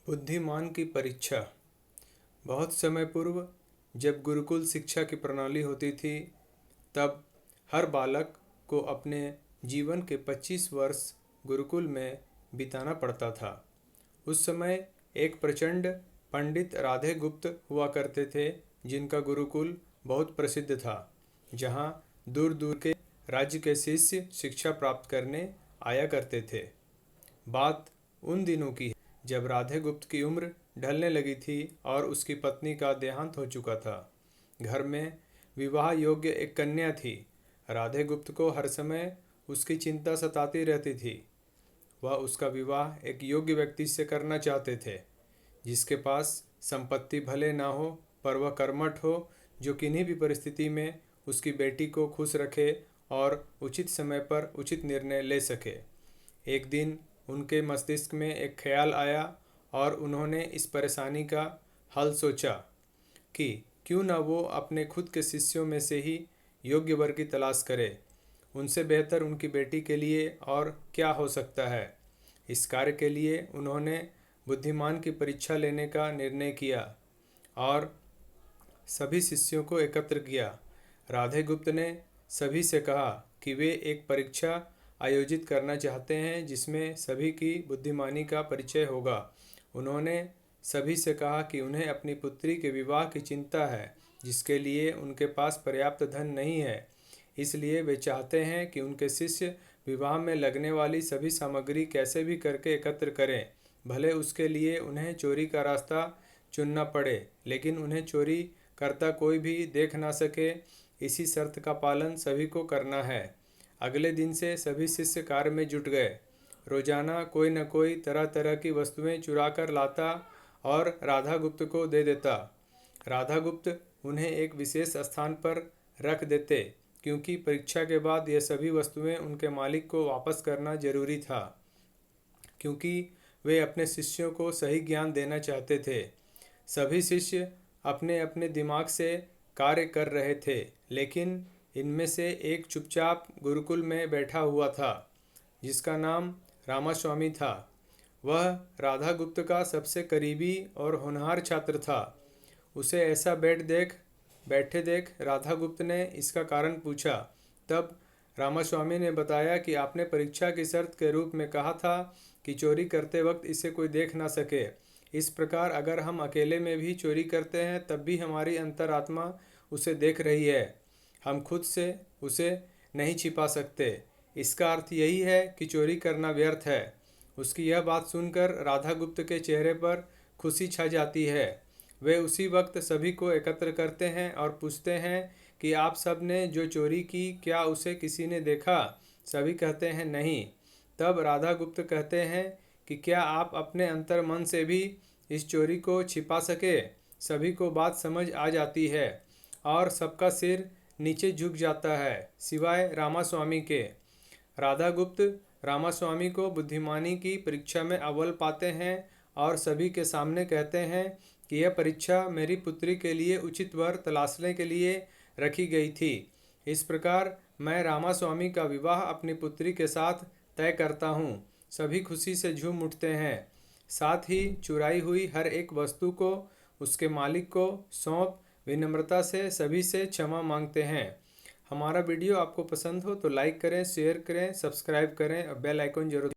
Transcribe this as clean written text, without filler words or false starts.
बुद्धिमान की परीक्षा। बहुत समय पूर्व जब गुरुकुल शिक्षा की प्रणाली होती थी, तब हर बालक को अपने जीवन के 25 वर्ष गुरुकुल में बिताना पड़ता था। उस समय एक प्रचंड पंडित राधे गुप्त हुआ करते थे, जिनका गुरुकुल बहुत प्रसिद्ध था, जहाँ दूर दूर के राज्य के शिष्य शिक्षा प्राप्त करने आया करते थे। बात उन दिनों की है जब राधे गुप्त की उम्र ढलने लगी थी और उसकी पत्नी का देहांत हो चुका था। घर में विवाह योग्य एक कन्या थी। राधे गुप्त को हर समय उसकी चिंता सताती रहती थी। वह उसका विवाह एक योग्य व्यक्ति से करना चाहते थे, जिसके पास संपत्ति भले ना हो, पर वह कर्मठ हो, जो किन्हीं भी परिस्थिति में उसकी बेटी को खुश रखे और उचित समय पर उचित निर्णय ले सके। एक दिन उनके मस्तिष्क में एक ख्याल आया और उन्होंने इस परेशानी का हल सोचा कि क्यों न वो अपने खुद के शिष्यों में से ही योग्य वर की तलाश करे। उनसे बेहतर उनकी बेटी के लिए और क्या हो सकता है। इस कार्य के लिए उन्होंने बुद्धिमान की परीक्षा लेने का निर्णय किया और सभी शिष्यों को एकत्र किया। राधे गुप्त ने सभी से कहा कि वे एक परीक्षा आयोजित करना चाहते हैं, जिसमें सभी की बुद्धिमानी का परिचय होगा। उन्होंने सभी से कहा कि उन्हें अपनी पुत्री के विवाह की चिंता है, जिसके लिए उनके पास पर्याप्त धन नहीं है। इसलिए वे चाहते हैं कि उनके शिष्य विवाह में लगने वाली सभी सामग्री कैसे भी करके एकत्र करें, भले उसके लिए उन्हें चोरी का रास्ता चुनना पड़े, लेकिन उन्हें चोरी करता कोई भी देख ना सके। इसी शर्त का पालन सभी को करना है। अगले दिन से सभी शिष्य कार्य में जुट गए। रोजाना कोई न कोई तरह तरह की वस्तुएं चुरा कर लाता और राधा गुप्त को दे देता। राधा गुप्त उन्हें एक विशेष स्थान पर रख देते, क्योंकि परीक्षा के बाद यह सभी वस्तुएं उनके मालिक को वापस करना जरूरी था, क्योंकि वे अपने शिष्यों को सही ज्ञान देना चाहते थे। सभी शिष्य अपने अपने दिमाग से कार्य कर रहे थे, लेकिन इनमें से एक चुपचाप गुरुकुल में बैठा हुआ था, जिसका नाम रामास्वामी था। वह राधा गुप्त का सबसे करीबी और होनहार छात्र था। उसे ऐसा बैठे देख राधा गुप्त ने इसका कारण पूछा। तब रामास्वामी ने बताया कि आपने परीक्षा की शर्त के रूप में कहा था कि चोरी करते वक्त इसे कोई देख ना सके। इस प्रकार अगर हम अकेले में भी चोरी करते हैं, तब भी हमारी अंतरात्मा उसे देख रही है। हम खुद से उसे नहीं छिपा सकते। इसका अर्थ यही है कि चोरी करना व्यर्थ है। उसकी यह बात सुनकर राधा गुप्त के चेहरे पर खुशी छा जाती है। वे उसी वक्त सभी को एकत्र करते हैं और पूछते हैं कि आप सब ने जो चोरी की, क्या उसे किसी ने देखा? सभी कहते हैं नहीं। तब राधा गुप्त कहते हैं कि क्या आप अपने अंतर मन से भी इस चोरी को छिपा सके? सभी को बात समझ आ जाती है और सबका सिर नीचे झुक जाता है, सिवाय रामास्वामी के। राधा गुप्त रामास्वामी को बुद्धिमानी की परीक्षा में अव्वल पाते हैं और सभी के सामने कहते हैं कि यह परीक्षा मेरी पुत्री के लिए उचित वर तलाशने के लिए रखी गई थी। इस प्रकार मैं रामास्वामी का विवाह अपनी पुत्री के साथ तय करता हूँ। सभी खुशी से झूम उठते हैं। साथ ही चुराई हुई हर एक वस्तु को उसके मालिक को सौंप विनम्रता से सभी से क्षमा मांगते हैं। हमारा वीडियो आपको पसंद हो तो लाइक करें, शेयर करें, सब्सक्राइब करें और बेल आइकन जरूर